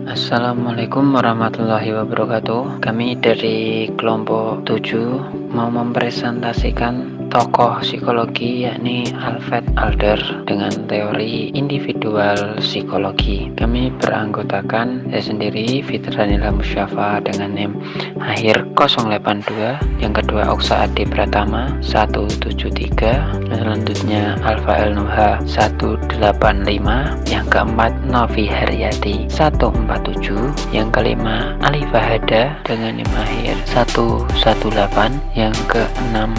Assalamualaikum warahmatullahi wabarakatuh. Kami dari kelompok 7 mau mempresentasikan tokoh psikologi yakni Alfred Adler dengan teori individual psikologi. Kami beranggotakan saya sendiri Fitranila Musyafa dengan NIM akhir 082, yang kedua Oksa Adi Pratama 173, selanjutnya Alfa El Nuha 185, yang keempat Novi Haryati 147, yang kelima Ali Fahada dengan NIM akhir 118, yang keenam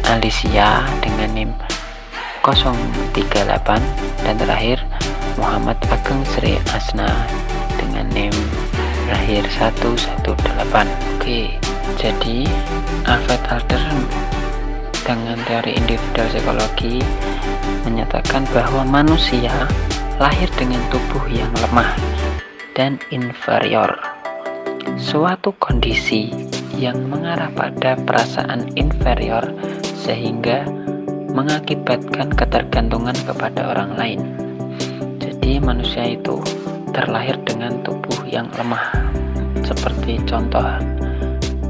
Alicia dengan NIM 038, dan terakhir Muhammad Ageng Sri Asna dengan NIM terakhir 118. Oke, jadi Alfred Adler dengan teori individual psikologi menyatakan bahwa manusia lahir dengan tubuh yang lemah dan inferior, suatu kondisi yang mengarah pada perasaan inferior sehingga mengakibatkan ketergantungan kepada orang lain. Jadi manusia itu terlahir dengan tubuh yang lemah, seperti contoh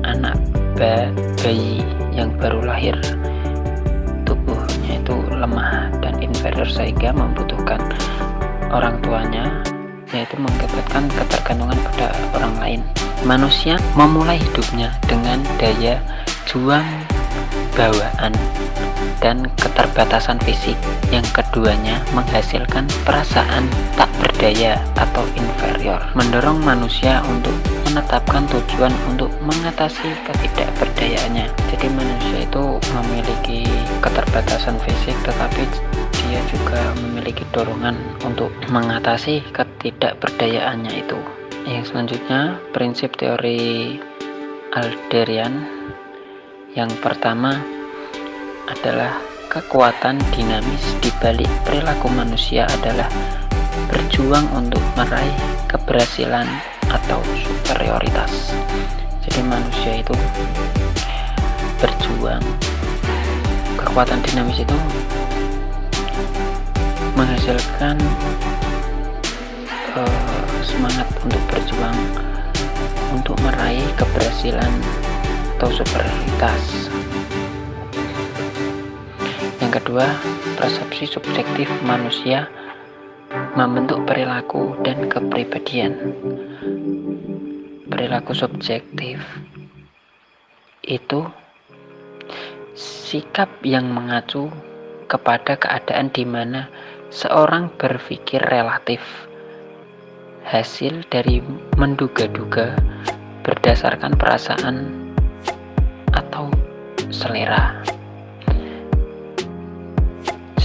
anak bayi yang baru lahir, tubuhnya itu lemah dan inferior sehingga membutuhkan orang tuanya, yaitu mengakibatkan ketergantungan pada orang lain. Manusia memulai hidupnya dengan daya juang bawaan dan keterbatasan fisik, yang keduanya menghasilkan perasaan tak berdaya atau inferior, mendorong manusia untuk menetapkan tujuan untuk mengatasi ketidakberdayaannya. Jadi manusia itu memiliki keterbatasan fisik, tetapi dia juga memiliki dorongan untuk mengatasi ketidakberdayaannya itu. Yang selanjutnya, prinsip teori Adlerian. Yang pertama adalah kekuatan dinamis di balik perilaku manusia adalah berjuang untuk meraih keberhasilan atau superioritas. Jadi manusia itu berjuang. Kekuatan dinamis itu menghasilkan semangat untuk berjuang untuk meraih keberhasilan atau superioritas. Yang kedua, persepsi subjektif manusia membentuk perilaku dan kepribadian. Perilaku subjektif itu sikap yang mengacu kepada keadaan di mana seorang berpikir relatif, hasil dari menduga-duga berdasarkan perasaan atau selera.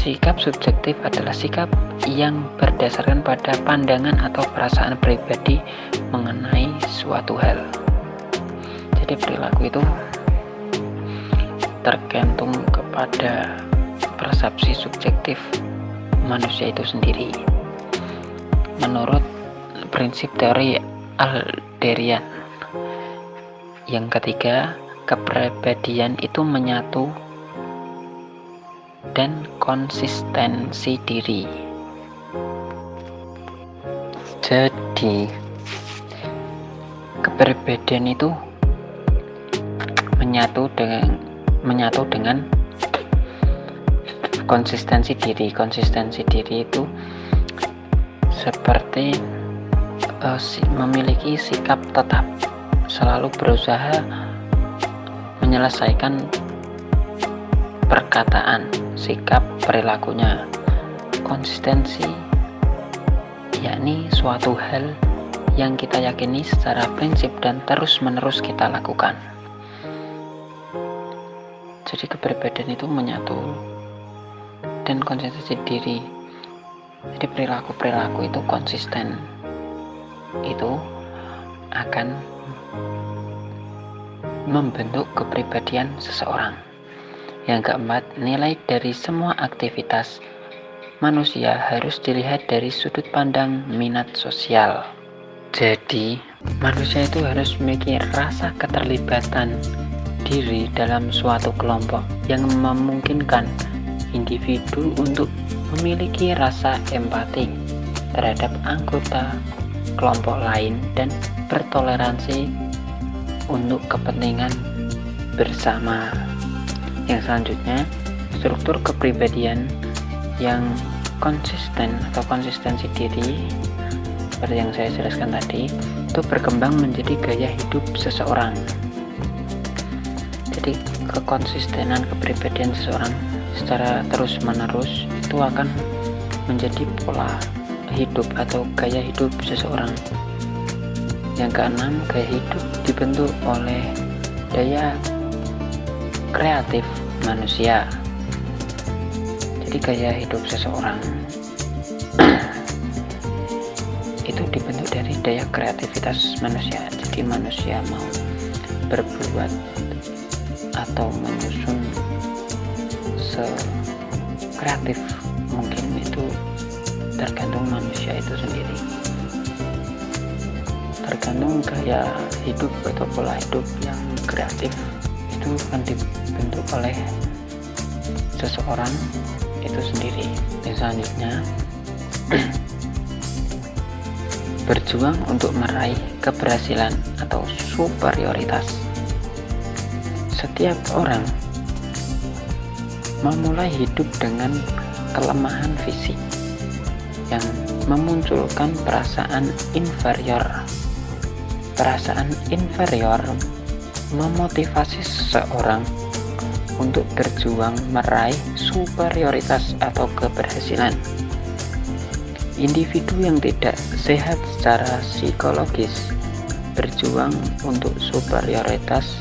Sikap subjektif adalah sikap yang berdasarkan pada pandangan atau perasaan pribadi mengenai suatu hal. Jadi perilaku itu tergantung kepada persepsi subjektif manusia itu sendiri. Menurut prinsip teori Adlerian. Yang ketiga, kepribadian itu menyatu dan konsistensi diri. Jadi kepribadian itu menyatu dengan konsistensi diri. Konsistensi diri itu seperti memiliki sikap tetap, selalu berusaha menyelesaikan perkataan, sikap, perilakunya. Konsistensi yakni suatu hal yang kita yakini secara prinsip dan terus-menerus kita lakukan. Jadi kepribadian itu menyatu dan konsistensi diri. Jadi perilaku itu konsisten, itu akan membentuk kepribadian seseorang. Yang keempat, nilai dari semua aktivitas manusia harus dilihat dari sudut pandang minat sosial. Jadi manusia itu harus memiliki rasa keterlibatan diri dalam suatu kelompok yang memungkinkan individu untuk memiliki rasa empati terhadap anggota kelompok lain dan bertoleransi untuk kepentingan bersama. Yang selanjutnya, struktur kepribadian yang konsisten atau konsistensi diri seperti yang saya jelaskan tadi, itu berkembang menjadi gaya hidup seseorang. Jadi kekonsistenan kepribadian seseorang secara terus-menerus itu akan menjadi pola hidup atau gaya hidup seseorang. Yang keenam, gaya hidup dibentuk oleh daya kreatif manusia. Jadi gaya hidup seseorang itu dibentuk dari daya kreativitas manusia. Jadi manusia mau berbuat atau menyusun sekreatif mungkin itu tergantung manusia itu sendiri, tergantung gaya hidup atau pola hidup yang kreatif itu akan dibentuk oleh seseorang itu sendiri. Dan selanjutnya berjuang untuk meraih keberhasilan atau superioritas. Setiap orang memulai hidup dengan kelemahan fisik yang memunculkan perasaan inferior. Perasaan inferior memotivasi seseorang untuk berjuang meraih superioritas atau keberhasilan. Individu yang tidak sehat secara psikologis berjuang untuk superioritas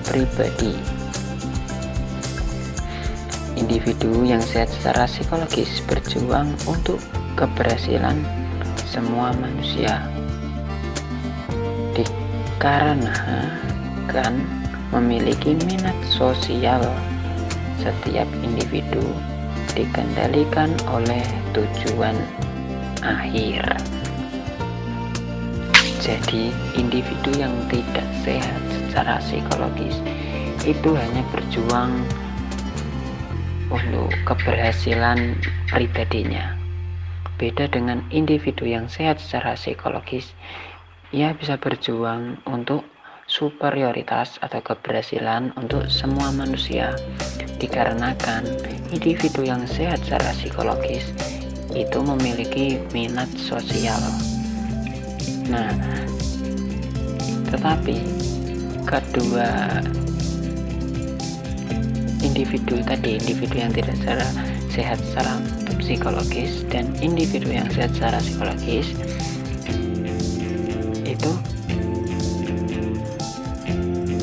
pribadi. Individu yang sehat secara psikologis berjuang untuk keberhasilan semua manusia. Dikarenakan memiliki minat sosial, setiap individu dikendalikan oleh tujuan akhir. Jadi individu yang tidak sehat secara psikologis itu hanya berjuang untuk keberhasilan pribadinya. Beda dengan individu yang sehat secara psikologis, ia bisa berjuang untuk superioritas atau keberhasilan untuk semua manusia. Dikarenakan individu yang sehat secara psikologis itu memiliki minat sosial. Nah, tetapi kedua individu tadi, individu yang tidak secara sehat secara psikologis dan individu yang sehat secara psikologis itu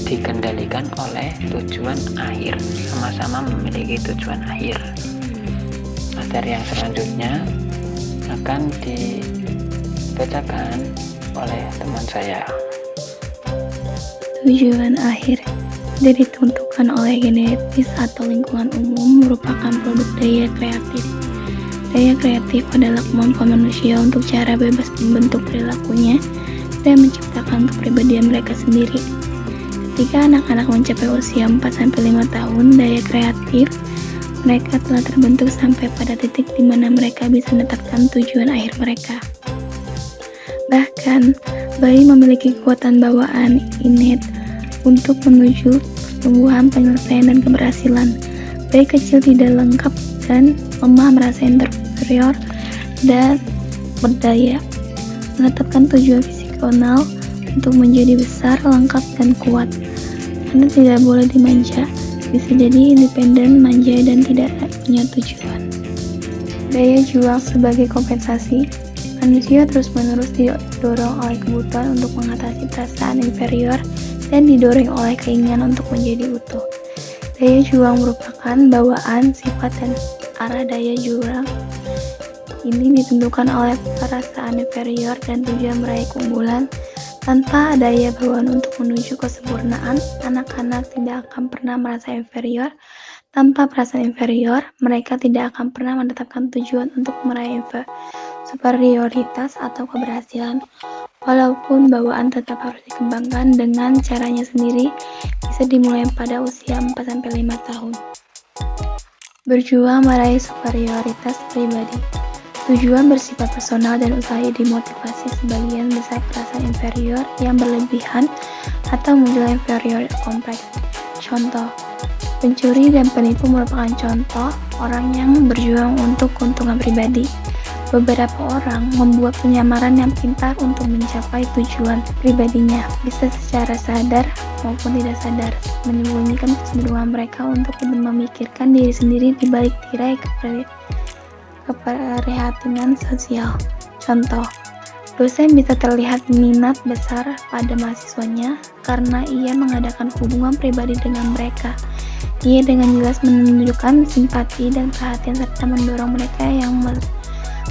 dikendalikan oleh tujuan akhir, sama-sama memiliki tujuan akhir. Materi yang selanjutnya akan dibacakan oleh teman saya. Tujuan akhir tidak ditentukan oleh genetis atau lingkungan umum, merupakan produk daya kreatif. Daya kreatif adalah kemampuan manusia untuk cara bebas membentuk perilakunya dan menciptakan kepribadian mereka sendiri. Ketika anak-anak mencapai usia 4-5 tahun, daya kreatif mereka telah terbentuk sampai pada titik di mana mereka bisa menetapkan tujuan akhir mereka. Bahkan, bayi memiliki kekuatan bawaan innate untuk menuju pertumbuhan, penyelesaian, dan keberhasilan. Bayi kecil tidak lengkap dan lemah, merasa inferior dan berdaya. Menetapkan tujuan fisikal untuk menjadi besar, lengkap, dan kuat. Anda tidak boleh dimanja, bisa jadi independen, manja, dan tidak punya tujuan. Daya juang sebagai kompensasi. Manusia terus-menerus didorong oleh kebutuhan untuk mengatasi perasaan inferior dan didorong oleh keinginan untuk menjadi utuh. Daya juang merupakan bawaan, sifat, dan arah daya juang. Ini ditentukan oleh perasaan inferior dan tujuan meraih keunggulan. Tanpa daya bawaan untuk menuju kesempurnaan, anak-anak tidak akan pernah merasa inferior. Tanpa perasaan inferior, mereka tidak akan pernah menetapkan tujuan untuk meraih superioritas atau keberhasilan. Walaupun bawaan tetap harus dikembangkan dengan caranya sendiri, bisa dimulai pada usia 4-5 tahun. Berjuang meraih superioritas pribadi. Tujuan bersifat personal dan usahanya dimotivasi sebagian besar perasaan inferior yang berlebihan atau muncul inferior kompleks. Contoh, pencuri dan penipu merupakan contoh orang yang berjuang untuk keuntungan pribadi. Beberapa orang membuat penyamaran yang pintar untuk mencapai tujuan pribadinya, bisa secara sadar maupun tidak sadar, menyembunyikan kecenderungan mereka untuk memikirkan diri sendiri di balik tirai keprihatinan sosial. Contoh, dosen bisa terlihat minat besar pada mahasiswanya karena ia mengadakan hubungan pribadi dengan mereka. Ia dengan jelas menunjukkan simpati dan perhatian serta mendorong mereka yang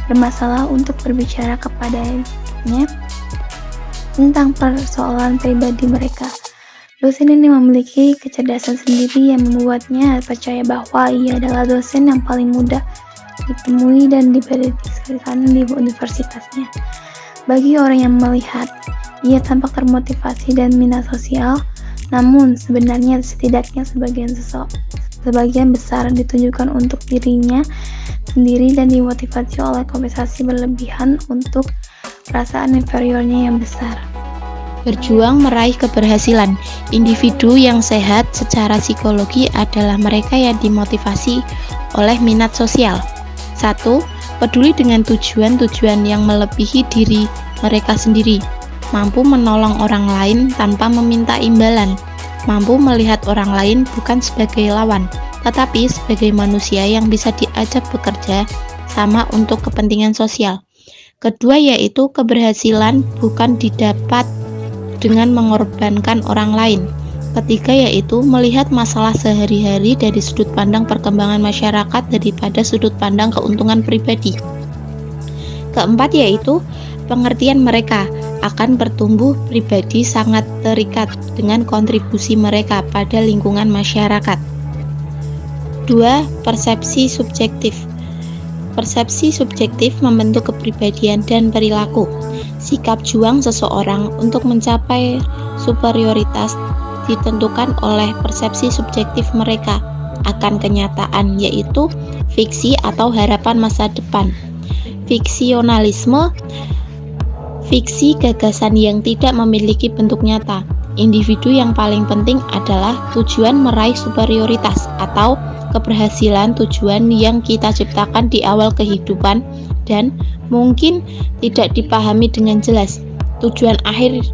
bermasalah untuk berbicara kepadanya tentang persoalan pribadi mereka. Dosen ini memiliki kecerdasan sendiri yang membuatnya percaya bahwa ia adalah dosen yang paling mudah ditemui dan diprediksi di universitasnya. Bagi orang yang melihat, ia tampak termotivasi dan minat sosial, namun sebenarnya setidaknya sebagian besar ditunjukkan untuk dirinya sendiri dan dimotivasi oleh kompensasi berlebihan untuk perasaan inferiornya yang besar. Berjuang meraih keberhasilan. Individu yang sehat secara psikologi adalah mereka yang dimotivasi oleh minat sosial. 1. Peduli dengan tujuan-tujuan yang melebihi diri mereka sendiri. Mampu menolong orang lain tanpa meminta imbalan. Mampu melihat orang lain bukan sebagai lawan, tetapi sebagai manusia yang bisa diajak bekerja sama untuk kepentingan sosial. Kedua yaitu keberhasilan bukan didapat dengan mengorbankan orang lain. Ketiga yaitu melihat masalah sehari-hari dari sudut pandang perkembangan masyarakat daripada sudut pandang keuntungan pribadi. Keempat yaitu pengertian mereka akan bertumbuh pribadi sangat terikat dengan kontribusi mereka pada lingkungan masyarakat. 2. Persepsi subjektif. Persepsi subjektif membentuk kepribadian dan perilaku. Sikap juang seseorang untuk mencapai superioritas ditentukan oleh persepsi subjektif mereka akan kenyataan, yaitu fiksi atau harapan masa depan. Fiksionalisme, fiksi gagasan yang tidak memiliki bentuk nyata. Individu yang paling penting adalah tujuan meraih superioritas atau keberhasilan, tujuan yang kita ciptakan di awal kehidupan dan mungkin tidak dipahami dengan jelas. Tujuan akhir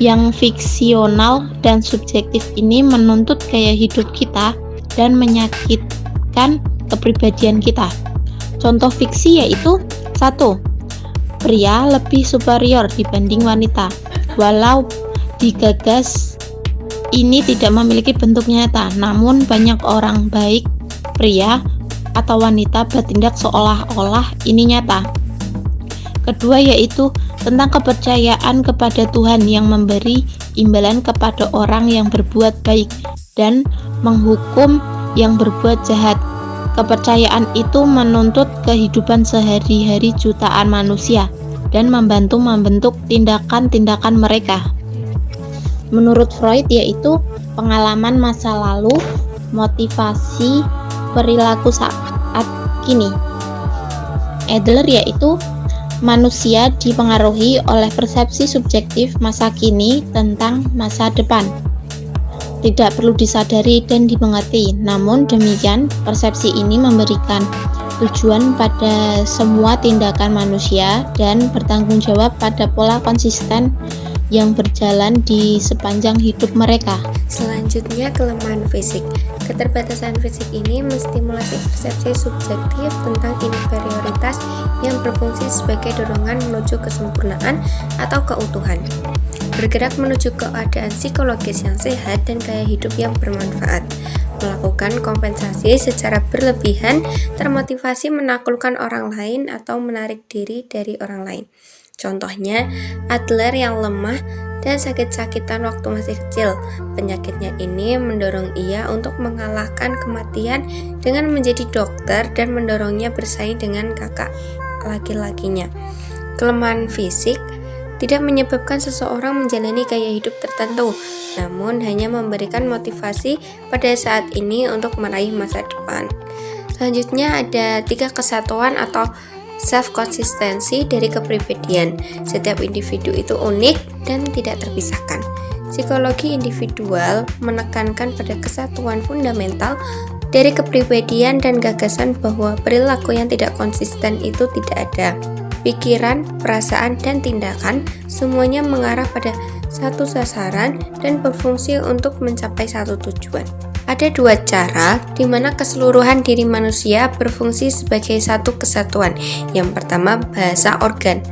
yang fiksional dan subjektif ini menuntut gaya hidup kita dan menyakitkan kepribadian kita. Contoh fiksi yaitu 1. Pria lebih superior dibanding wanita. Walau digagas ini tidak memiliki bentuk nyata, namun banyak orang baik pria atau wanita bertindak seolah-olah ini nyata. Kedua yaitu tentang kepercayaan kepada Tuhan yang memberi imbalan kepada orang yang berbuat baik dan menghukum yang berbuat jahat. Kepercayaan itu menuntut kehidupan sehari-hari jutaan manusia dan membantu membentuk tindakan-tindakan mereka. Menurut Freud yaitu pengalaman masa lalu, motivasi perilaku saat kini. Adler yaitu manusia dipengaruhi oleh persepsi subjektif masa kini tentang masa depan. Tidak perlu disadari dan dimengerti, namun demikian persepsi ini memberikan tujuan pada semua tindakan manusia dan bertanggung jawab pada pola konsisten yang berjalan di sepanjang hidup mereka. Selanjutnya, kelemahan fisik. Keterbatasan fisik ini menstimulasi persepsi subjektif tentang inferioritas yang berfungsi sebagai dorongan menuju kesempurnaan atau keutuhan. Bergerak menuju keadaan psikologis yang sehat dan gaya hidup yang bermanfaat. Melakukan kompensasi secara berlebihan, termotivasi menaklukkan orang lain atau menarik diri dari orang lain. Contohnya, Adler yang lemah dan sakit-sakitan waktu masih kecil. Penyakitnya ini mendorong ia untuk mengalahkan kematian dengan menjadi dokter dan mendorongnya bersaing dengan kakak laki-lakinya. Kelemahan fisik tidak menyebabkan seseorang menjalani gaya hidup tertentu, namun hanya memberikan motivasi pada saat ini untuk meraih masa depan. Selanjutnya ada 3 kesatuan atau self-konsistensi dari kepribadian. Setiap individu itu unik dan tidak terpisahkan. Psikologi individual menekankan pada kesatuan fundamental dari kepribadian dan gagasan bahwa perilaku yang tidak konsisten itu tidak ada. Pikiran, perasaan, dan tindakan semuanya mengarah pada satu sasaran dan berfungsi untuk mencapai satu tujuan. Ada dua cara di mana keseluruhan diri manusia berfungsi sebagai satu kesatuan. Yang pertama, bahasa organ.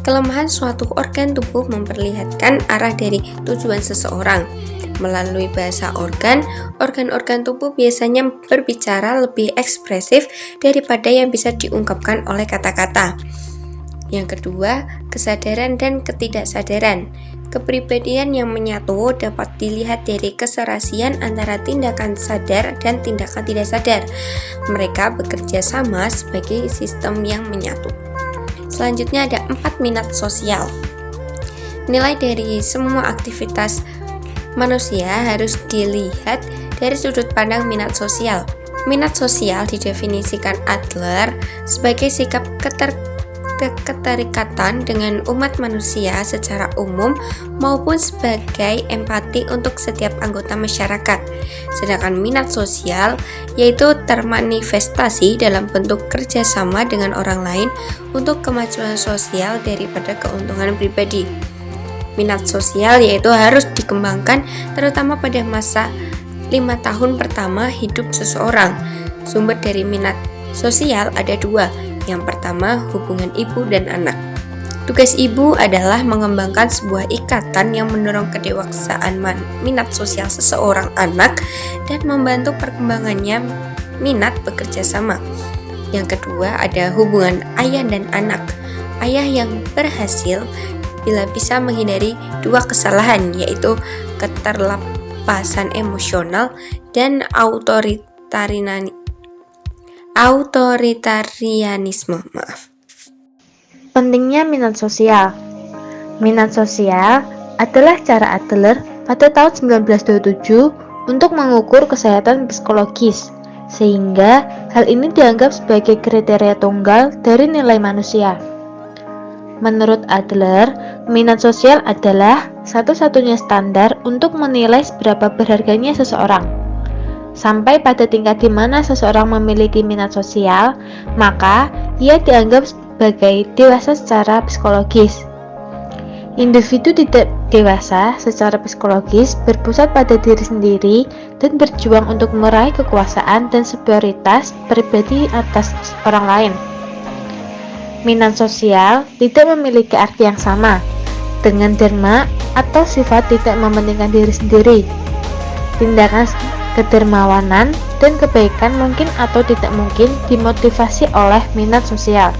Kelemahan suatu organ tubuh memperlihatkan arah dari tujuan seseorang. Melalui bahasa organ-organ tubuh biasanya berbicara lebih ekspresif daripada yang bisa diungkapkan oleh kata-kata. Yang kedua, kesadaran dan ketidaksadaran. Kepribadian yang menyatu dapat dilihat dari keserasian antara tindakan sadar dan tindakan tidak sadar. Mereka bekerja sama sebagai sistem yang menyatu. Selanjutnya ada 4 minat sosial. Nilai dari semua aktivitas manusia harus dilihat dari sudut pandang minat sosial. Minat sosial didefinisikan Adler sebagai sikap keterikatan dengan umat manusia secara umum maupun sebagai empati untuk setiap anggota masyarakat. Sedangkan minat sosial yaitu termanifestasi dalam bentuk kerjasama dengan orang lain untuk kemajuan sosial daripada keuntungan pribadi. Minat sosial yaitu harus dikembangkan terutama pada masa 5 tahun pertama hidup seseorang. Sumber dari minat sosial ada 2. Yang pertama, hubungan ibu dan anak. Tugas ibu adalah mengembangkan sebuah ikatan yang mendorong kedewasaan minat sosial seseorang anak dan membantu perkembangannya minat bekerja sama. Yang kedua, ada hubungan ayah dan anak. Ayah yang berhasil bila bisa menghindari 2 kesalahan, yaitu keterlepasan emosional dan autoritarianisme. Pentingnya minat sosial. Minat sosial adalah cara Adler pada tahun 1927 untuk mengukur kesehatan psikologis, sehingga hal ini dianggap sebagai kriteria tunggal dari nilai manusia. Menurut Adler, minat sosial adalah satu-satunya standar untuk menilai seberapa berharganya seseorang. Sampai pada tingkat di mana seseorang memiliki minat sosial, maka ia dianggap sebagai dewasa secara psikologis. Individu tidak dewasa secara psikologis berpusat pada diri sendiri dan berjuang untuk meraih kekuasaan dan superioritas pribadi atas orang lain. Minat sosial tidak memiliki arti yang sama dengan dharma atau sifat tidak mementingkan diri sendiri. Tindakan kedermawanan dan kebaikan mungkin atau tidak mungkin dimotivasi oleh minat sosial.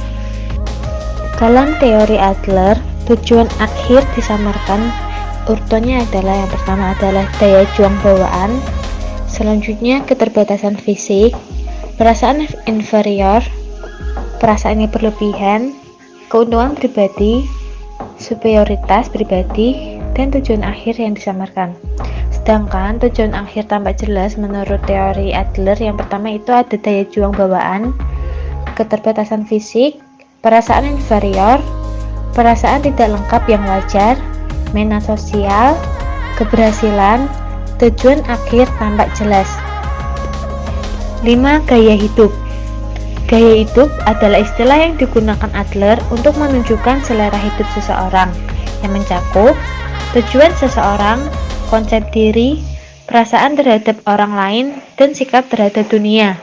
Dalam teori Adler, tujuan akhir disamarkan urutannya adalah yang pertama adalah daya juang bawaan, selanjutnya keterbatasan fisik, perasaan inferior, perasaan yang berlebihan, keuntungan pribadi, superioritas pribadi, dan tujuan akhir yang disamarkan. Sedangkan tujuan akhir tampak jelas menurut teori Adler. Yang pertama itu ada daya juang bawaan, keterbatasan fisik, perasaan inferior, perasaan tidak lengkap yang wajar, minat sosial, keberhasilan, tujuan akhir tampak jelas. 5. Gaya hidup. Gaya hidup adalah istilah yang digunakan Adler untuk menunjukkan selera hidup seseorang yang mencakup tujuan seseorang, konsep diri, perasaan terhadap orang lain, dan sikap terhadap dunia.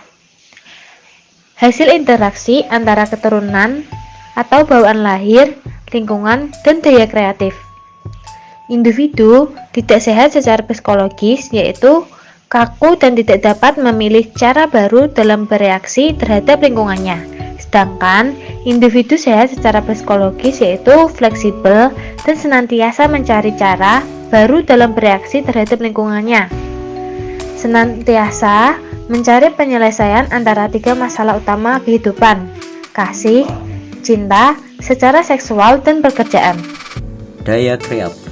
Hasil interaksi antara keturunan atau bawaan lahir, lingkungan, dan daya kreatif. Individu tidak sehat secara psikologis, yaitu kaku dan tidak dapat memilih cara baru dalam bereaksi terhadap lingkungannya. Sedangkan individu sehat secara psikologis yaitu fleksibel dan senantiasa mencari cara baru dalam bereaksi terhadap lingkungannya. Senantiasa mencari penyelesaian antara 3 masalah utama kehidupan: kasih, cinta, secara seksual, dan pekerjaan. Daya kreatif.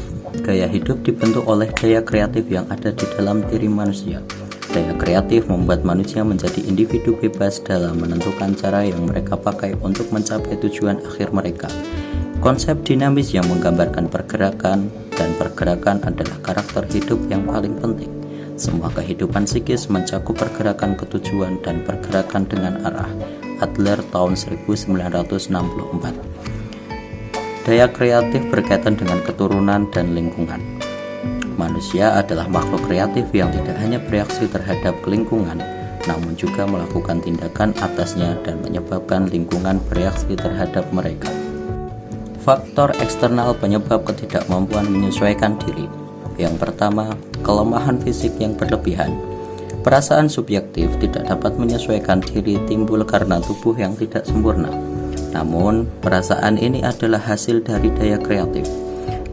Gaya hidup dibentuk oleh daya kreatif yang ada di dalam diri manusia. Daya kreatif membuat manusia menjadi individu bebas dalam menentukan cara yang mereka pakai untuk mencapai tujuan akhir mereka. Konsep dinamis yang menggambarkan pergerakan, dan pergerakan adalah karakter hidup yang paling penting. Semua kehidupan psikis mencakup pergerakan ke tujuan dan pergerakan dengan arah. Adler tahun 1964. Daya kreatif berkaitan dengan keturunan dan lingkungan. Manusia adalah makhluk kreatif yang tidak hanya bereaksi terhadap lingkungan, namun juga melakukan tindakan atasnya dan menyebabkan lingkungan bereaksi terhadap mereka. Faktor eksternal penyebab ketidakmampuan menyesuaikan diri. Yang pertama, kelemahan fisik yang berlebihan. Perasaan subjektif tidak dapat menyesuaikan diri timbul karena tubuh yang tidak sempurna. Namun, perasaan ini adalah hasil dari daya kreatif.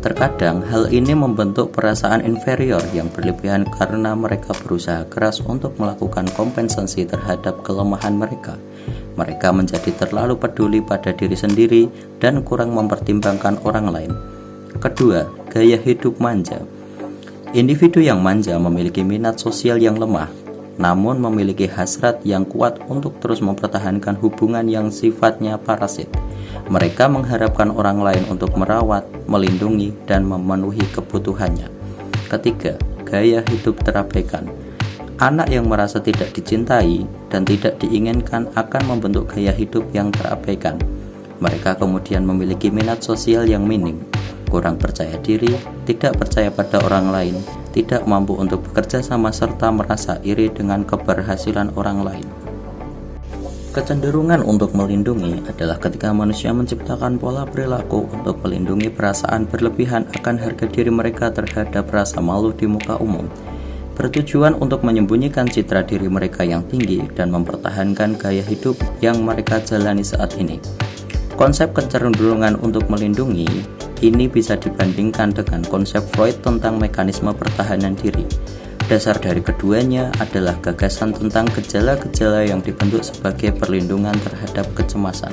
Terkadang hal ini membentuk perasaan inferior yang berlebihan karena mereka berusaha keras untuk melakukan kompensasi terhadap kelemahan mereka. Mereka menjadi terlalu peduli pada diri sendiri dan kurang mempertimbangkan orang lain. Kedua, gaya hidup manja. Individu yang manja memiliki minat sosial yang lemah, namun memiliki hasrat yang kuat untuk terus mempertahankan hubungan yang sifatnya parasit. Mereka mengharapkan orang lain untuk merawat, melindungi, dan memenuhi kebutuhannya. Ketiga, gaya hidup terabaikan. Anak yang merasa tidak dicintai dan tidak diinginkan akan membentuk gaya hidup yang terabaikan. Mereka kemudian memiliki minat sosial yang minim, kurang percaya diri, tidak percaya pada orang lain, tidak mampu untuk bekerja sama serta merasa iri dengan keberhasilan orang lain. Kecenderungan untuk melindungi adalah ketika manusia menciptakan pola perilaku untuk melindungi perasaan berlebihan akan harga diri mereka terhadap rasa malu di muka umum, bertujuan untuk menyembunyikan citra diri mereka yang tinggi dan mempertahankan gaya hidup yang mereka jalani saat ini. Konsep kecenderungan untuk melindungi ini bisa dibandingkan dengan konsep Freud tentang mekanisme pertahanan diri. Dasar dari keduanya adalah gagasan tentang gejala-gejala yang dibentuk sebagai perlindungan terhadap kecemasan.